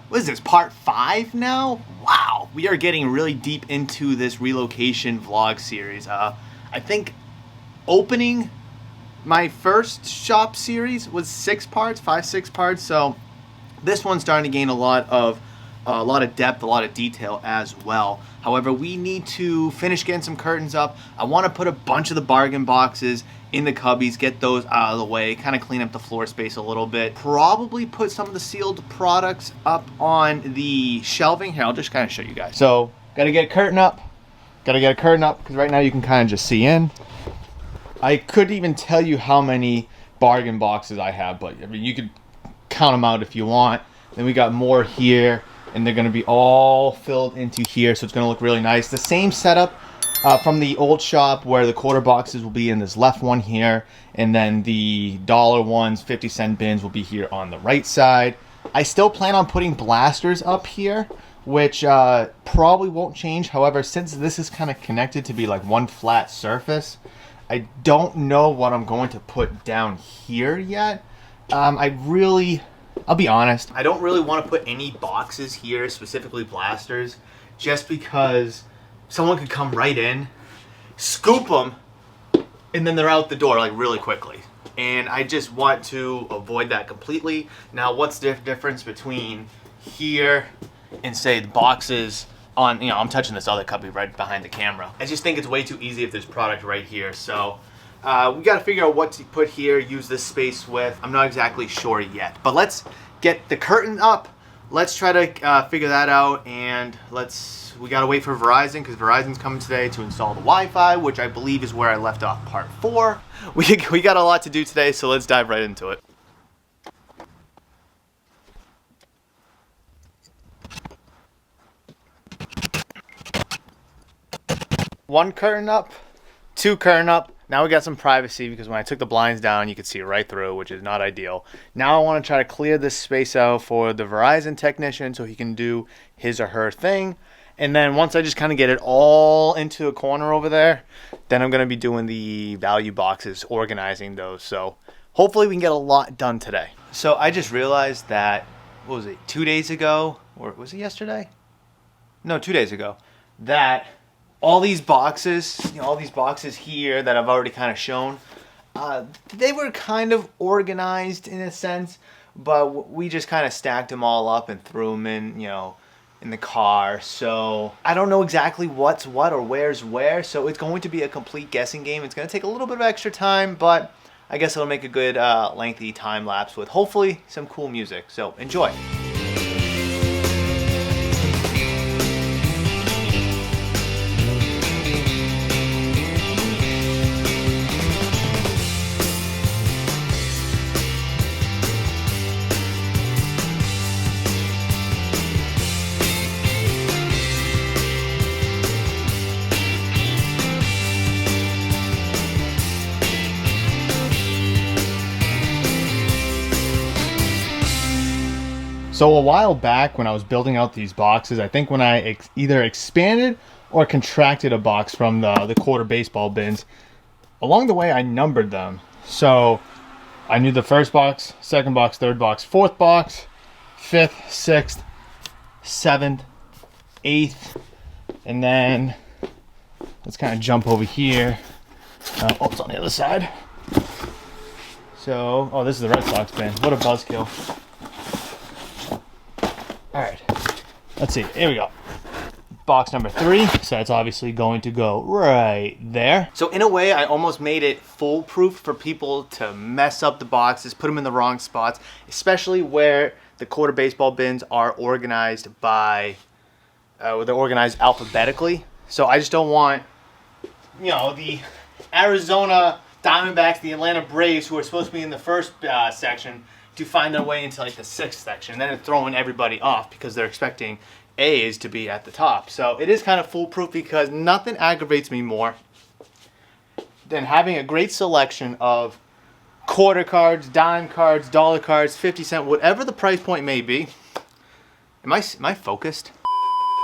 what is this, part 5 now? Wow, we are getting really deep into this relocation vlog series. I think opening my first shop series was 6 parts, 5-6 parts. So this one's starting to gain a lot of depth, a lot of detail as well. However, we need to finish getting some curtains up. I want to put a bunch of the bargain boxes in the cubbies, get those out of the way, kind of clean up the floor space a little bit. Probably put some of the sealed products up on the shelving. Here, I'll just kind of show you guys. So, gotta get a curtain up. Gotta get a curtain up, because right now you can kind of just see in. I could even tell you how many bargain boxes I have, but I mean, you could count them out if you want. Then we got more here, and they're gonna be all filled into here, so it's gonna look really nice. The same setup from the old shop, where the quarter boxes will be in this left one here, and then the dollar ones, 50-cent bins will be here on the right side. I still plan on putting blasters up here, which probably won't change. However, since this is kind of connected to be like one flat surface, I don't know what I'm going to put down here yet. I'll be honest, I don't really want to put any boxes here, specifically blasters, just because someone could come right in, scoop them, and then they're out the door like really quickly. And I just want to avoid that completely. Now, what's the difference between here and say the boxes on, I'm touching this other cubby right behind the camera. I just think it's way too easy if there's product right here. So we got to figure out what to put here, use this space with. I'm not exactly sure yet, but let's get the curtain up. Let's try to figure that out, and we gotta wait for Verizon, because Verizon's coming today to install the Wi-Fi, which I believe is where I left off part 4. We got a lot to do today, so let's dive right into it. One curtain up, 2 curtain up. Now we got some privacy, because when I took the blinds down, you could see right through, which is not ideal. Now I want to try to clear this space out for the Verizon technician so he can do his or her thing. And then once I just kind of get it all into a corner over there, then I'm going to be doing the value boxes, organizing those. So hopefully we can get a lot done today. So I just realized that, 2 days ago? Or was it yesterday? No, 2 days ago. That all these boxes, here that I've already kind of shown, they were kind of organized in a sense, but we just kind of stacked them all up and threw them in, in the car. So I don't know exactly what's what or where's where, so it's going to be a complete guessing game. It's going to take a little bit of extra time, but I guess it'll make a good lengthy time lapse with hopefully some cool music. So enjoy. So a while back when I was building out these boxes, I think when I either expanded or contracted a box from the quarter baseball bins, along the way I numbered them. So I knew the first box, second box, third box, fourth box, 5th, 6th, 7th, 8th, and then let's kind of jump over here. It's on the other side. So, this is the Red Sox bin. What a buzzkill. Alright, let's see, here we go. Box number 3, so that's obviously going to go right there. So in a way, I almost made it foolproof for people to mess up the boxes, put them in the wrong spots, especially where the quarter baseball bins are organized by, they're organized alphabetically. So I just don't want, the Arizona Diamondbacks, the Atlanta Braves, who are supposed to be in the first section, to find their way into like the 6th section, and then it's throwing everybody off because they're expecting A's to be at the top. So it is kind of foolproof, because nothing aggravates me more than having a great selection of quarter cards, dime cards, dollar cards, 50-cent, whatever the price point may be. Am I focused?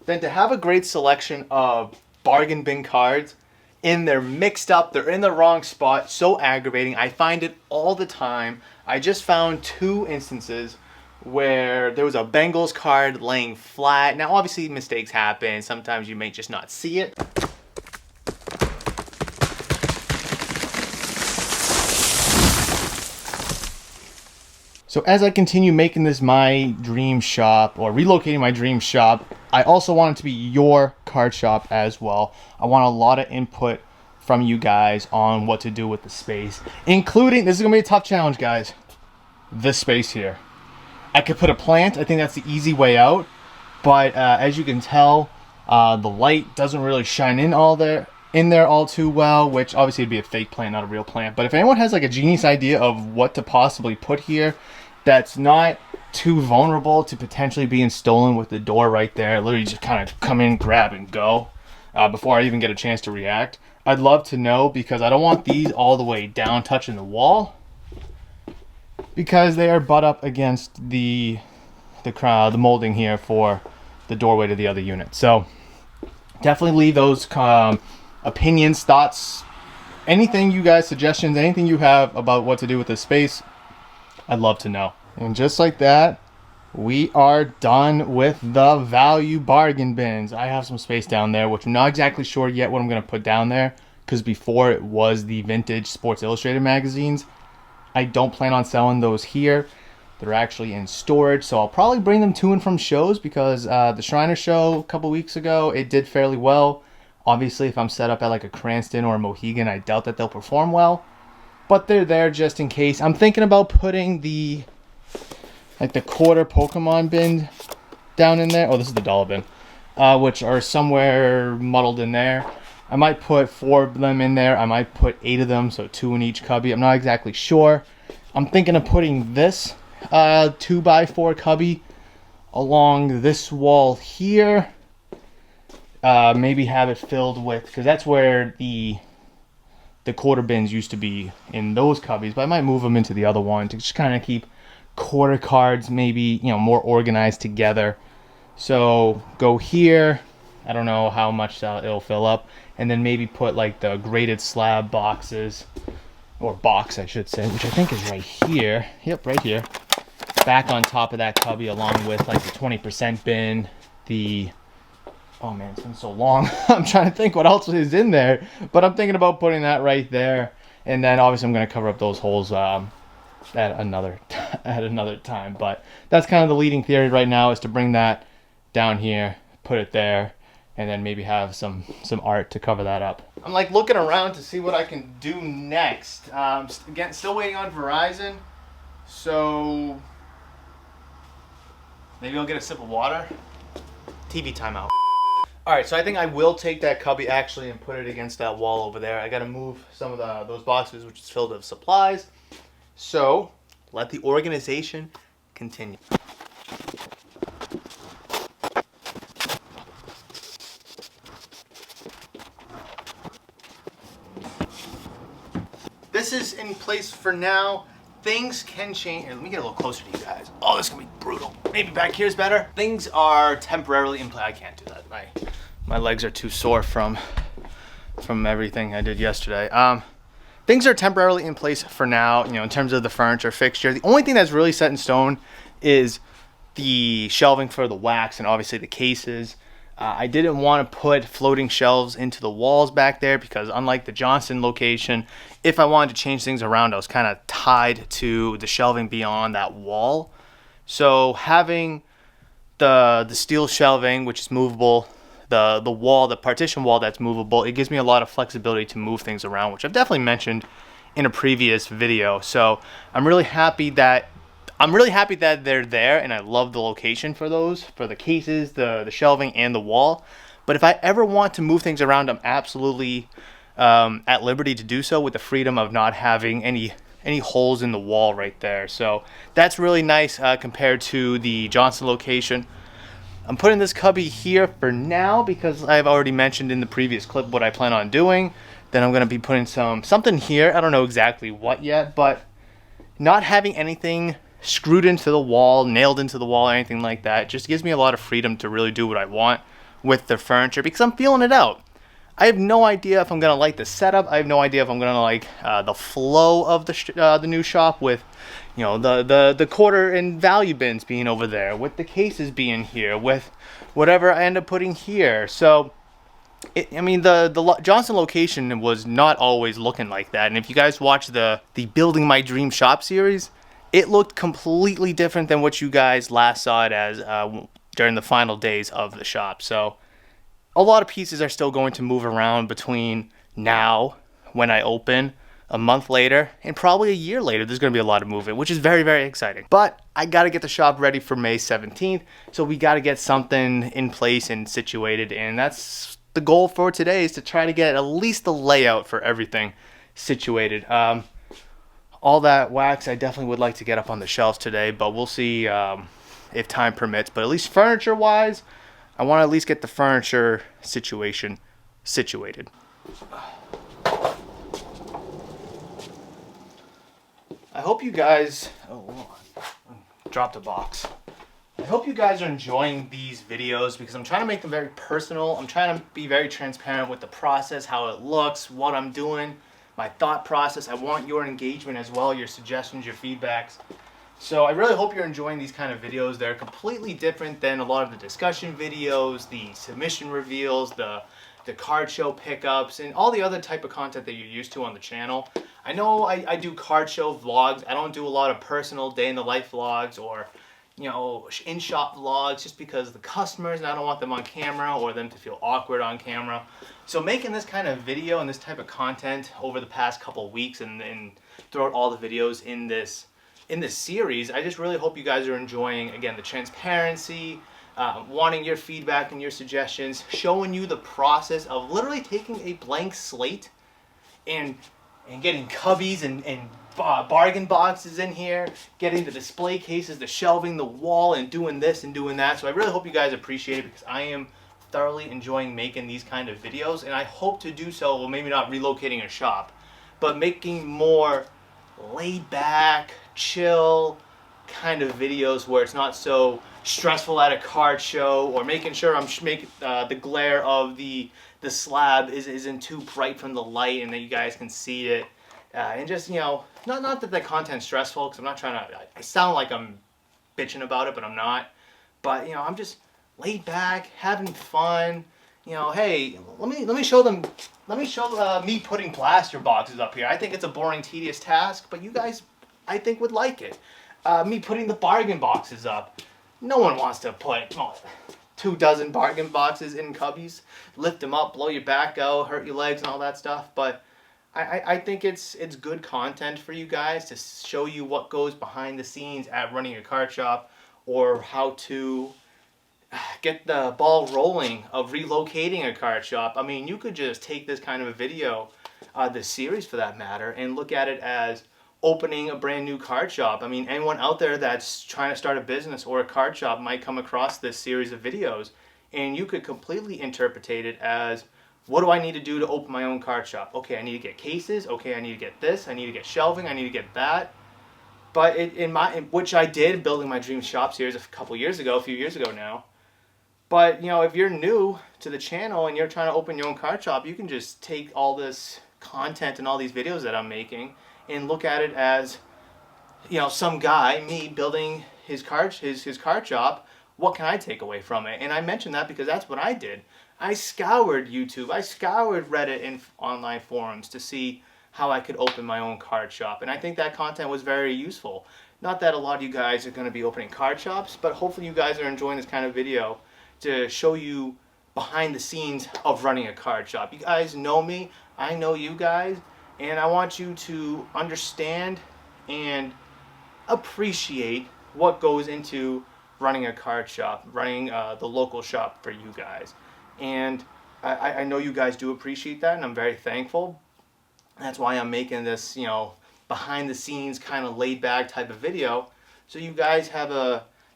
Than to have a great selection of bargain bin cards, and they're mixed up, they're in the wrong spot. So aggravating. I find it all the time. I just found 2 instances where there was a Bengals card laying flat. Now, obviously, mistakes happen. Sometimes you may just not see it. So as I continue making this my dream shop, or relocating my dream shop, I also want it to be your card shop as well. I want a lot of input from you guys on what to do with the space, including, this is going to be a tough challenge, guys, this space here. I could put a plant. I think that's the easy way out. But as you can tell, the light doesn't really shine in there all too well, which obviously would be a fake plant, not a real plant. But if anyone has like a genius idea of what to possibly put here that's not too vulnerable to potentially being stolen with the door right there, literally just kind of come in, grab, and go before I even get a chance to react, I'd love to know, because I don't want these all the way down touching the wall, because they are butt up against the molding here for the doorway to the other unit. So definitely leave those opinions, thoughts, anything you guys, suggestions, anything you have about what to do with this space, I'd love to know. And just like that, we are done with the value bargain bins. I have some space down there, which I'm not exactly sure yet what I'm going to put down there, because before it was the vintage Sports Illustrated magazines. I don't plan on selling those here. They're actually in storage, so I'll probably bring them to and from shows, because the Shriner show a couple weeks ago, it did fairly well. Obviously, if I'm set up at like a Cranston or a Mohegan, I doubt that they'll perform well. But they're there just in case. I'm thinking about putting the quarter Pokemon bin down in there. Oh, this is the dollar bin, which are somewhere muddled in there. I might put 4 of them in there. I might put 8 of them, so 2 in each cubby. I'm not exactly sure. I'm thinking of putting this 2x4 cubby along this wall here. Maybe have it filled with, because that's where the quarter bins used to be, in those cubbies, but I might move them into the other one to just kind of keep quarter cards maybe, more organized together. So go here, I don't know how much it'll fill up, and then maybe put like the graded slab boxes, or box I should say, which I think is right here. Yep, right here, back on top of that cubby, along with like the 20% bin, oh man, it's been so long. I'm trying to think what else is in there, but I'm thinking about putting that right there. And then obviously I'm going to cover up those holes at another time. But that's kind of the leading theory right now, is to bring that down here, put it there, and then maybe have some art to cover that up. I'm like looking around to see what I can do next. Again, still waiting on Verizon, so maybe I'll get a sip of water. TV timeout. Alright, so I think I will take that cubby actually and put it against that wall over there. I gotta move some of those boxes, which is filled with supplies. So, let the organization continue. This is in place for now. Things can change. Here, let me get a little closer to you guys. Oh, this is gonna be brutal. Maybe back here is better. Things are temporarily in place. I can't do that. My legs are too sore from everything I did yesterday. Things are temporarily in place for now, in terms of the furniture fixture. The only thing that's really set in stone is the shelving for the wax and obviously the cases. I didn't want to put floating shelves into the walls back there, because unlike the Johnston location, if I wanted to change things around, I was kind of tied to the shelving beyond that wall. So having the steel shelving, which is movable, the partition wall that's movable, it gives me a lot of flexibility to move things around, which I've definitely mentioned in a previous video. So I'm really happy that they're there, and I love the location for those, for the cases, the shelving, and the wall. But if I ever want to move things around, I'm absolutely at liberty to do so, with the freedom of not having any holes in the wall right there. So that's really nice compared to the Johnston location. I'm putting this cubby here for now because I've already mentioned in the previous clip what I plan on doing. Then I'm going to be putting something here. I don't know exactly what yet, but not having anything screwed into the wall, nailed into the wall, or anything like that just gives me a lot of freedom to really do what I want with the furniture, because I'm feeling it out. I have no idea if I'm going to like the setup. I have no idea if I'm going to like the flow of the new shop with, you know, the quarter and value bins being over there, with the cases being here, with whatever I end up putting here. So I mean, the Johnson location was not always looking like that. And if you guys watch the Building My Dream Shop series, it looked completely different than what you guys last saw it as during the final days of the shop. So a lot of pieces are still going to move around between now, when I open, a month later, and probably a year later. There's going to be a lot of movement, which is very, very exciting. But I got to get the shop ready for May 17th, so we got to get something in place and situated, and that's the goal for today, is to try to get at least the layout for everything situated. All that wax I definitely would like to get up on the shelves today, but we'll see if time permits. But at least furniture-wise, I want to at least get the furniture situation situated. I hope you guys... Oh, hold on. Dropped a box. I hope you guys are enjoying these videos, because I'm trying to make them very personal. I'm trying to be very transparent with the process, how it looks, what I'm doing, my thought process. I want your engagement as well, your suggestions, your feedbacks. So I really hope you're enjoying these kind of videos. They're completely different than a lot of the discussion videos, the submission reveals, the card show pickups, and all the other type of content that you're used to on the channel. I know I do card show vlogs. I don't do a lot of personal day in the life vlogs or, you know, in-shop vlogs, just because the customers, and I don't want them on camera or them to feel awkward on camera. So making this kind of video and this type of content over the past couple weeks and throughout all the videos in this series, I just really hope you guys are enjoying, again, the transparency, wanting your feedback and your suggestions, showing you the process of literally taking a blank slate and getting cubbies and bargain boxes in here, getting the display cases, the shelving, the wall, and doing this and doing that. So I really hope you guys appreciate it, because I am thoroughly enjoying making these kind of videos, and I hope to do so, well, maybe not relocating a shop, but making more laid back, chill kind of videos where it's not so stressful at a card show, or making sure I'm making the glare of the slab isn't too bright from the light and that you guys can see it. And just, you know, not that the content's stressful, because I'm not trying to, I sound like I'm bitching about it, but I'm not. But, you know, I'm just laid back, having fun. You know, hey, let me show them, me putting plaster boxes up here. I think it's a boring, tedious task, but you guys, I think, would like it. Me putting the bargain boxes up. No one wants to put 24 bargain boxes in cubbies, lift them up, blow your back out, hurt your legs and all that stuff. But I think it's good content for you guys to show you what goes behind the scenes at running a card shop, or how to get the ball rolling of relocating a card shop. I mean, you could just take this kind of a video, this series for that matter, and look at it as opening a brand new card shop. I mean, anyone out there that's trying to start a business or a card shop might come across this series of videos, and you could completely interpret it as, what do I need to do to open my own card shop? Okay, I need to get cases. Okay, I need to get this. I need to get shelving. I need to get that. But which I did, Building My Dream Shop series a few years ago now. But, you know, if you're new to the channel and you're trying to open your own card shop, you can just take all this content and all these videos that I'm making and look at it as, you know, some guy, me, building his card shop. What can I take away from it? And I mentioned that because that's what I did. I scoured YouTube, I scoured Reddit and online forums to see how I could open my own card shop. And I think that content was very useful. Not that a lot of you guys are going to be opening card shops, but hopefully you guys are enjoying this kind of video to show you behind the scenes of running a card shop. You guys know me, I know you guys, and I want you to understand and appreciate what goes into running a card shop, running the local shop for you guys. And I know you guys do appreciate that, and I'm very thankful. That's why I'm making this, you know, behind the scenes kind of laid back type of video, so you guys have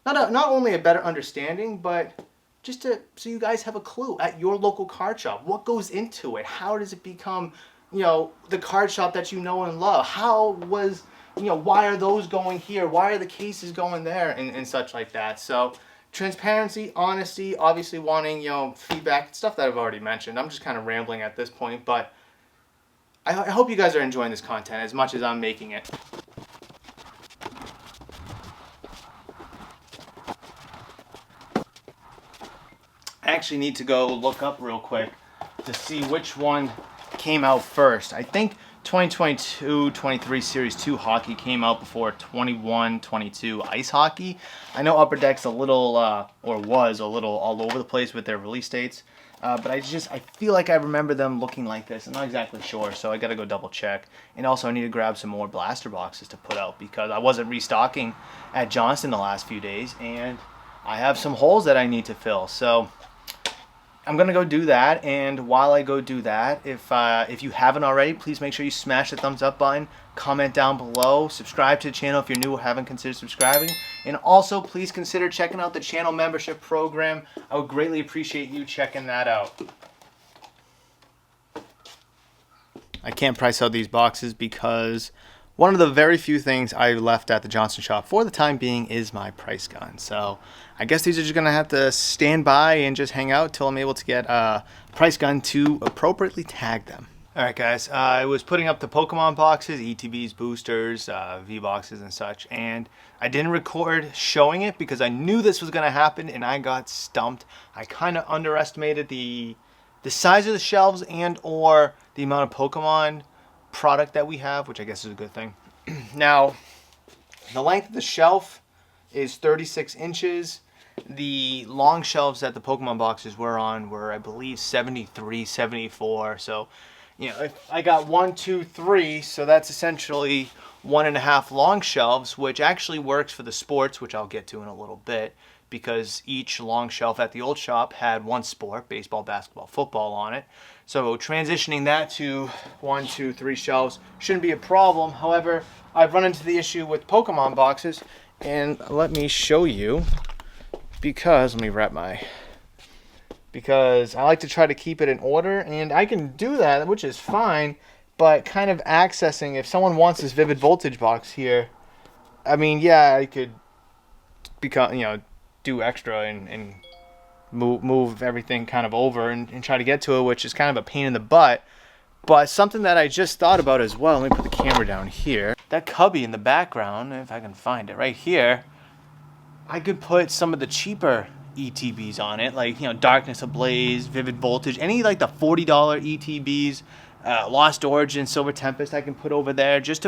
not only a better understanding, but just so you guys have a clue at your local card shop. What goes into it? How does it become, you know, the card shop that you know and love? How was, you know, why are those going here? Why are the cases going there? And such like that. So transparency, honesty, obviously wanting, you know, feedback, stuff that I've already mentioned. I'm just kind of rambling at this point, but I hope you guys are enjoying this content as much as I'm making it. I actually need to go look up real quick to see which one came out first. I think 2022-23 Series 2 hockey came out before 21-22 ice hockey. I know Upper Deck's a little, or was a little all over the place with their release dates. But I feel like I remember them looking like this. I'm not exactly sure, so I gotta go double check. And also I need to grab some more blaster boxes to put out because I wasn't restocking at Johnston the last few days, and I have some holes that I need to fill. So I'm gonna go do that, and while I go do that, if you haven't already, please make sure you smash the thumbs up button, comment down below, subscribe to the channel if you're new or haven't considered subscribing, and also please consider checking out the channel membership program. I would greatly appreciate you checking that out. I can't price out these boxes because one of the very few things I left at the Johnston shop for the time being is my price gun. So I guess these are just going to have to stand by and just hang out till I'm able to get a price gun to appropriately tag them. Alright guys, I was putting up the Pokemon boxes, ETBs, boosters, V-boxes and such, and I didn't record showing it because I knew this was going to happen and I got stumped. I kind of underestimated the size of the shelves and or the amount of Pokemon product that we have, which I guess is a good thing. Now, the length of the shelf is 36 inches. The long shelves that the Pokemon boxes were on were, I believe, 73, 74. So, you know, if I got 1, 2, 3, so that's essentially 1.5 long shelves, which actually works for the sports, which I'll get to in a little bit, because each long shelf at the old shop had one sport, baseball, basketball, football, on it. So transitioning that to 1, 2, 3 shelves shouldn't be a problem. However, I've run into the issue with Pokemon boxes, and let me show you, because I like to try to keep it in order, and I can do that, which is fine, but kind of accessing, if someone wants this Vivid Voltage box here, I mean, yeah, I could do extra and move everything kind of over and try to get to it, which is kind of a pain in the butt. But something that I just thought about as well, let me put the camera down here. That cubby in the background, if I can find it right here, I could put some of the cheaper ETBs on it, like, Darkness Ablaze, Vivid Voltage, any like the $40 ETBs, Lost Origin, Silver Tempest I can put over there just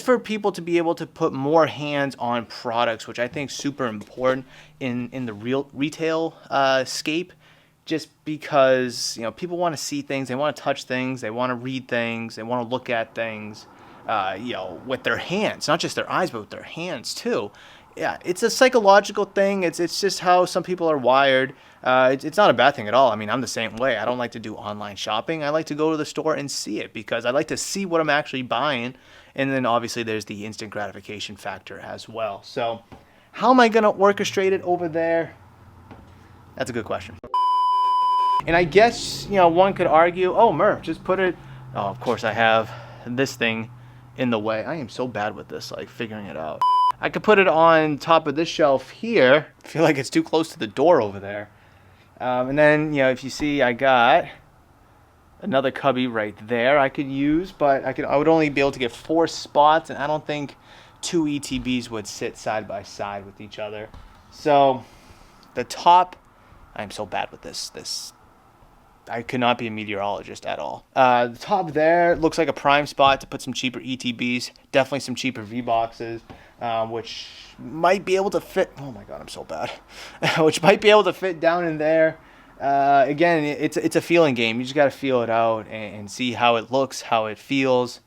for people to be able to put more hands on products, which I think is super important in the real retail scape, just because people want to see things, they want to touch things, they want to read things, they want to look at things, with their hands, not just their eyes, but with their hands too. Yeah, it's a psychological thing. It's just how some people are wired. It's not a bad thing at all. I mean, I'm the same way. I don't like to do online shopping. I like to go to the store and see it because I like to see what I'm actually buying. And then obviously there's the instant gratification factor as well. So how am I going to orchestrate it over there? That's a good question. And I guess, one could argue, oh, Murph, just put it. Oh, of course I have this thing in the way. I am so bad with this, like figuring it out. I could put it on top of this shelf here. I feel like it's too close to the door over there. And then, if you see, I got another cubby right there I could use, but I would only be able to get 4 spots, and I don't think 2 ETBs would sit side by side with each other. So the top, I'm so bad with this. I could not be a meteorologist at all. The top there looks like a prime spot to put some cheaper ETBs, definitely some cheaper V-boxes, which might be able to fit, oh my god, I'm so bad, which might be able to fit down in there. Again, it's a feeling game. You just got to feel it out and see how it looks, how it feels.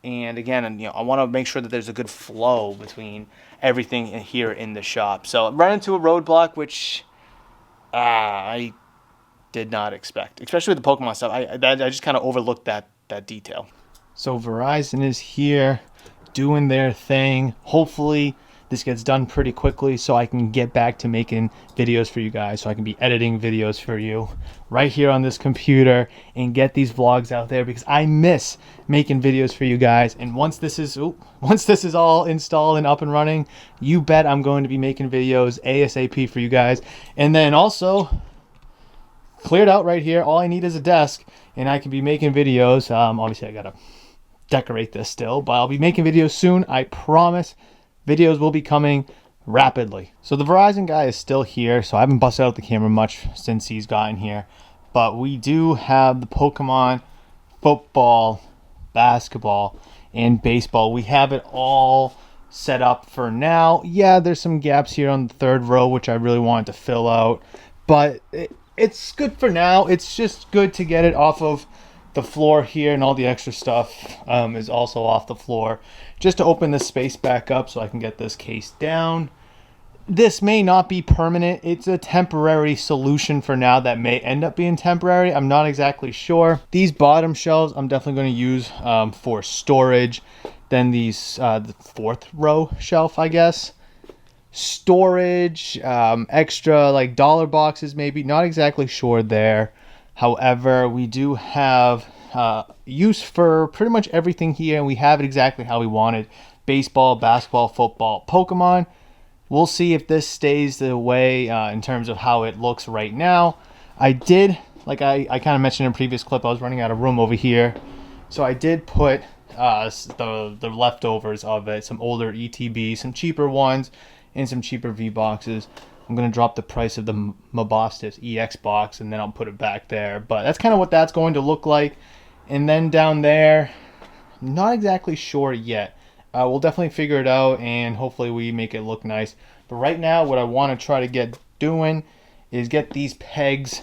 And again, I want to make sure that there's a good flow between everything here in the shop. So I run into a roadblock, which I did not expect, especially with the Pokemon stuff. I just kind of overlooked that detail. So Verizon is here doing their thing. Hopefully this gets done pretty quickly so I can get back to making videos for you guys, so I can be editing videos for you right here on this computer and get these vlogs out there, because I miss making videos for you guys. And once this is all installed and up and running, you bet I'm going to be making videos ASAP for you guys. And then also cleared out right here, all I need is a desk and I can be making videos. Obviously I gotta decorate this still, but I'll be making videos soon. I promise videos will be coming rapidly. So the Verizon guy is still here, so I haven't busted out the camera much since he's gotten here. But we do have the Pokemon, football, basketball, and baseball. We have it all set up for now. Yeah, there's some gaps here on the third row, which I really wanted to fill out. But it's good for now. It's just good to get it off of the floor here, and all the extra stuff is also off the floor, just to open this space back up so I can get this case down. This may not be permanent. It's a temporary solution for now that may end up being temporary. I'm not exactly sure. These bottom shelves I'm definitely going to use for storage. Then these, the fourth row shelf, I guess. Storage, extra like dollar boxes maybe. Not exactly sure there. However, we do have use for pretty much everything here, and we have it exactly how we wanted. Baseball, basketball, football, Pokemon. We'll see if this stays the way in terms of how it looks right now. I did, like I kind of mentioned in a previous clip, I was running out of room over here. So I did put the leftovers of it, some older ETBs, some cheaper ones, and some cheaper V-boxes. I'm going to drop the price of the Mobostis EX box, and then I'll put it back there. But that's kind of what that's going to look like. And then down there, not exactly sure yet. We'll definitely figure it out, and hopefully we make it look nice. But right now, what I want to try to get doing is get these pegs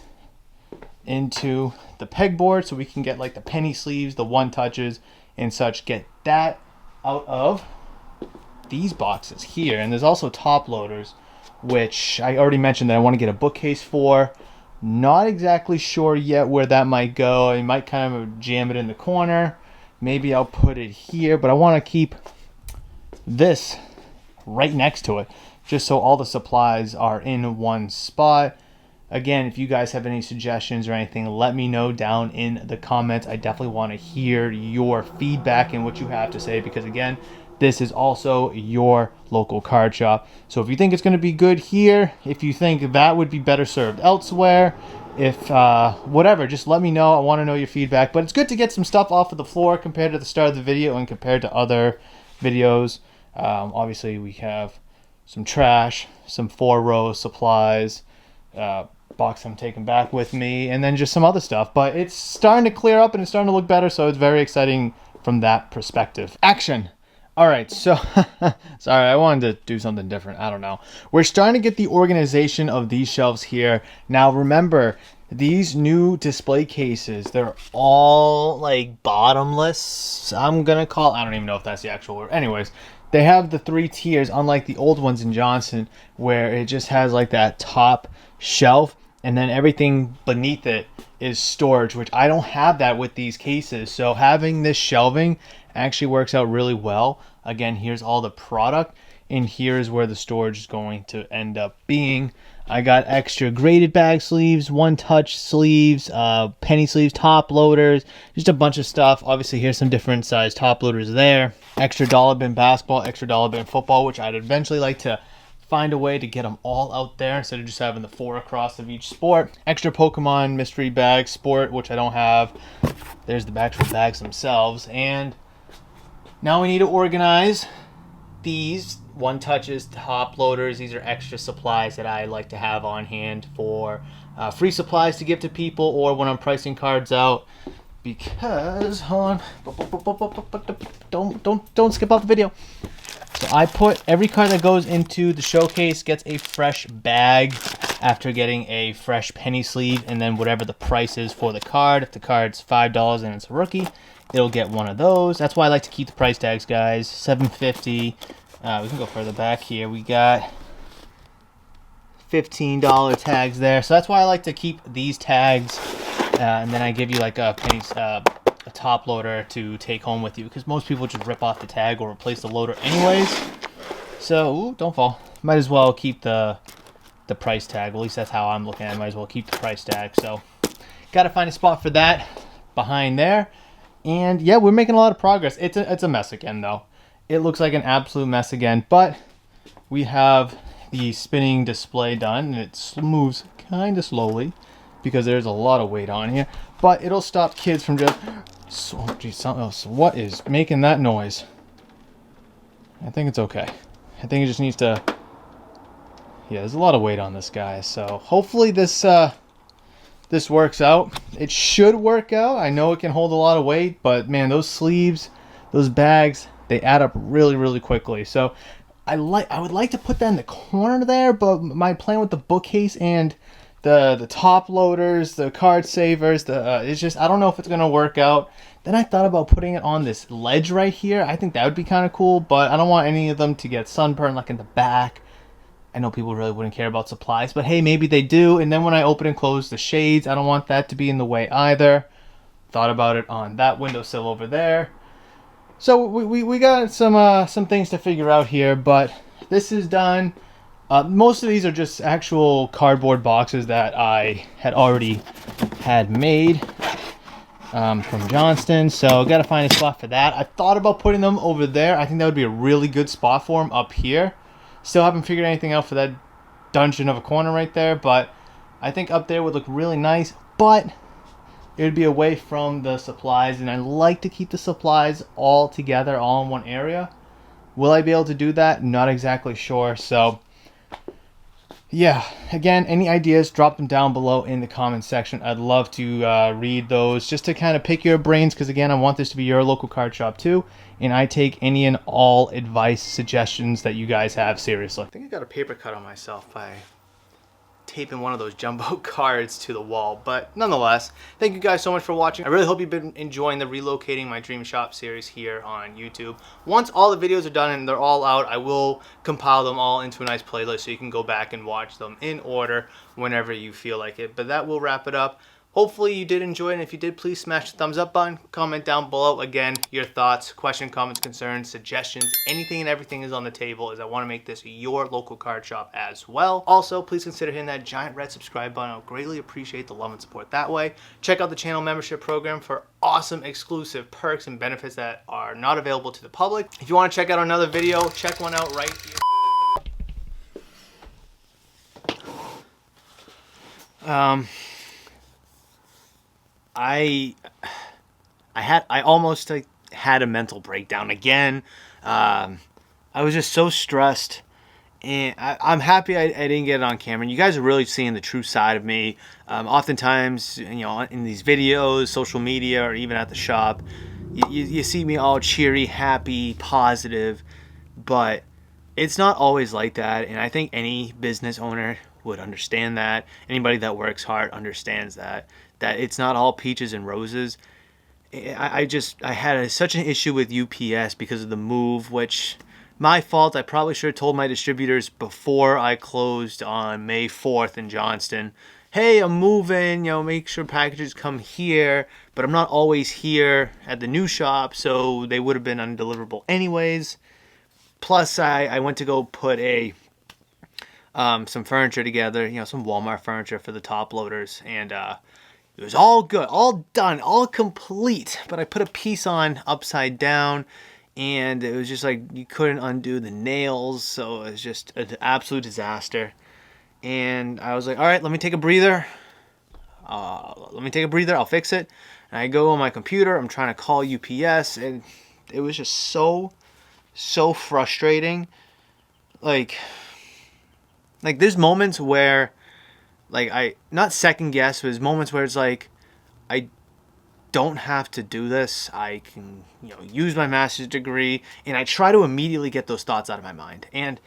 into the pegboard so we can get like the penny sleeves, the one touches, and such. Get that out of these boxes here. And there's also top loaders, which I already mentioned that I want to get a bookcase for. Not exactly sure yet where that might go. I might kind of jam it in the corner. Maybe I'll put it here, but I want to keep this right next to it, just so all the supplies are in one spot. Again, if you guys have any suggestions or anything, let me know down in the comments. I definitely want to hear your feedback and what you have to say, because again, this is also your local card shop. So if you think it's going to be good here, if you think that would be better served elsewhere, if whatever, just let me know. I want to know your feedback. But it's good to get some stuff off of the floor compared to the start of the video and compared to other videos. Obviously, we have some trash, some 4-row supplies, box I'm taking back with me, and then just some other stuff. But it's starting to clear up and it's starting to look better, so it's very exciting from that perspective. Action! All right, so sorry, I wanted to do something different. I don't know. We're starting to get the organization of these shelves here. Now, remember, these new display cases, they're all like bottomless. I don't even know if that's the actual word. Anyways, they have the 3 tiers, unlike the old ones in Johnson, where it just has like that top shelf, and then everything beneath it is storage, which I don't have that with these cases. So having this shelving actually works out really well. Again, here's all the product, and here's where the storage is going to end up being. I got extra graded bag sleeves, one-touch sleeves, penny sleeves, top loaders, just a bunch of stuff. Obviously, here's some different size top loaders there. Extra dollar bin basketball, extra dollar bin football, which I'd eventually like to find a way to get them all out there instead of just having the 4 across of each sport. Extra Pokemon mystery bag sport, which I don't have. There's the actual bags themselves. And now we need to organize these one touches, top loaders. These are extra supplies that I like to have on hand for free supplies to give to people, or when I'm pricing cards out. Because hold on, don't skip off the video. So I put every card that goes into the showcase gets a fresh bag after getting a fresh penny sleeve, and then whatever the price is for the card. If the card's $5 and it's a rookie, it'll get one of those. That's why I like to keep the price tags, guys. $7.50. We can go further back here. We got $15 tags there. So that's why I like to keep these tags. And then I give you like a top loader to take home with you, because most people just rip off the tag or replace the loader anyways. So, ooh, don't fall. Might as well keep the price tag. At least that's how I'm looking at it. Might as well keep the price tag. So, got to find a spot for that behind there. And yeah, we're making a lot of progress. It's a mess again, though. It looks like an absolute mess again, but we have the spinning display done, and it moves kind of slowly because there's a lot of weight on here, but it'll stop kids from just... So, geez, something else. What is making that noise? I think it's okay. I think it just needs to Yeah, there's a lot of weight on this guy, so hopefully this this works out. It should work out. I know it can hold a lot of weight, but man, those sleeves, those bags, they add up really, really quickly. So I would like to put that in the corner there, but my plan with the bookcase and the top loaders, the card savers, it's just, I don't know if it's gonna work out. Then I thought about putting it on this ledge right here. I think that would be kind of cool, but I don't want any of them to get sunburned like in the back. I know people really wouldn't care about supplies, but hey, maybe they do. And then when I open and close the shades, I don't want that to be in the way either. Thought about it on that windowsill over there. So we got some things to figure out here, but this is done. Most of these are just actual cardboard boxes that I had already had made from Johnston. So got to find a spot for that. I thought about putting them over there. I think that would be a really good spot for them up here. Still haven't figured anything out for that dungeon of a corner right there, but I think up there would look really nice, but it would be away from the supplies, and I like to keep the supplies all together, all in one area. Will I be able to do that? Not exactly sure. So yeah, again, any ideas, drop them down below in the comment section. I'd love to read those just to kind of pick your brains, because again, I want this to be your local card shop too, and I take any and all advice, suggestions that you guys have seriously. I think I got a paper cut on myself by taping one of those jumbo cards to the wall, but nonetheless, thank you guys so much for watching. I really hope you've been enjoying the Relocating My Dream Shop series here on YouTube. Once all the videos are done and they're all out, I will compile them all into a nice playlist so you can go back and watch them in order whenever you feel like it. But that will wrap it up. Hopefully you did enjoy it, and if you did, please smash the thumbs up button. Comment down below, again, your thoughts, questions, comments, concerns, suggestions, anything and everything is on the table, as I want to make this your local card shop as well. Also, please consider hitting that giant red subscribe button. I'll greatly appreciate the love and support that way. Check out the channel membership program for awesome exclusive perks and benefits that are not available to the public. If you want to check out another video, check one out right here. I almost had a mental breakdown again. I was just so stressed, and I'm happy I didn't get it on camera. And you guys are really seeing the true side of me. Oftentimes, you know, in these videos, social media, or even at the shop, you see me all cheery, happy, positive, but it's not always like that. And I think any business owner would understand that. Anybody that works hard understands that it's not all peaches and roses. I had such an issue with UPS because of the move, which my fault. I probably should have told my distributors before I closed on May 4th in Johnston, hey, I'm moving, you know, make sure packages come here, but I'm not always here at the new shop, so they would have been undeliverable anyways. Plus, I went to go put some furniture together, you know, some Walmart furniture for the top loaders, and it was all good, all done, all complete, but I put a piece on upside down, and it was just like you couldn't undo the nails, so it was just an absolute disaster. And I was like, all right, let me take a breather. I'll fix it. And I go on my computer, I'm trying to call UPS, and it was just so frustrating. Like there's moments where, like, I not second guess, but there's moments where it's like, I don't have to do this. I can, you know, use my master's degree, and I try to immediately get those thoughts out of my mind. And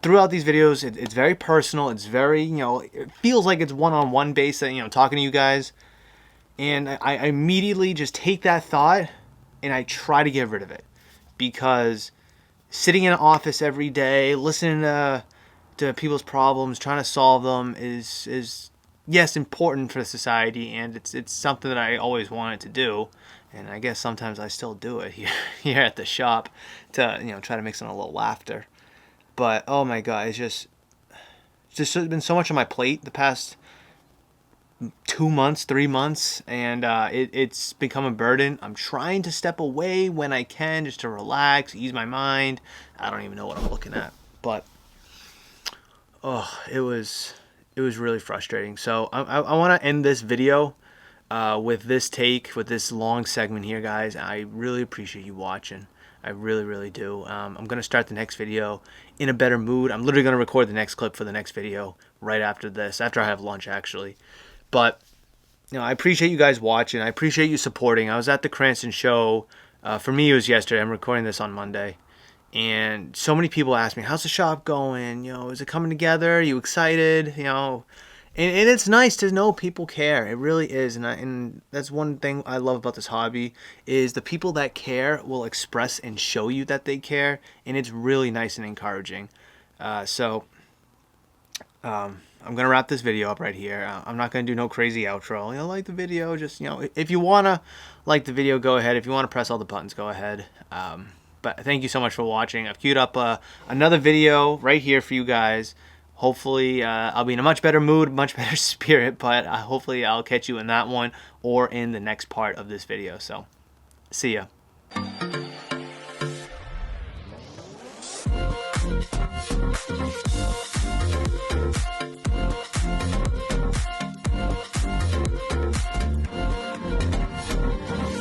throughout these videos, it's very personal. It's very, you know, it feels like it's one-on-one based, you know, talking to you guys. And I immediately just take that thought and I try to get rid of it, because sitting in an office every day, listening to people's problems, trying to solve them is yes, important for society, and it's something that I always wanted to do, and I guess sometimes I still do it here at the shop to, you know, try to mix in a little laughter. But oh my god, it's just been so much on my plate the past 2 months, 3 months, and it's become a burden. I'm trying to step away when I can, just to relax, ease my mind. I don't even know what I'm looking at, but oh, it was really frustrating. So I want to end this video with this long segment here, guys. I really appreciate you watching. I really, really do. I'm going to start the next video in a better mood. I'm literally going to record the next clip for the next video right after this, after I have lunch, actually. But, you know, I appreciate you guys watching. I appreciate you supporting. I was at the Cranston show. For me, it was yesterday. I'm recording this on Monday. And so many people ask me, how's the shop going? You know, is it coming together? Are you excited? You know, and it's nice to know people care. It really is. And that's one thing I love about this hobby is the people that care will express and show you that they care. And it's really nice and encouraging. I'm going to wrap this video up right here. I'm not going to do no crazy outro. You know, like the video, just, you know, if you want to like the video, go ahead. If you want to press all the buttons, go ahead. But thank you so much for watching. I've queued up another video right here for you guys. Hopefully, I'll be in a much better mood, much better spirit, but hopefully I'll catch you in that one or in the next part of this video. So, see ya.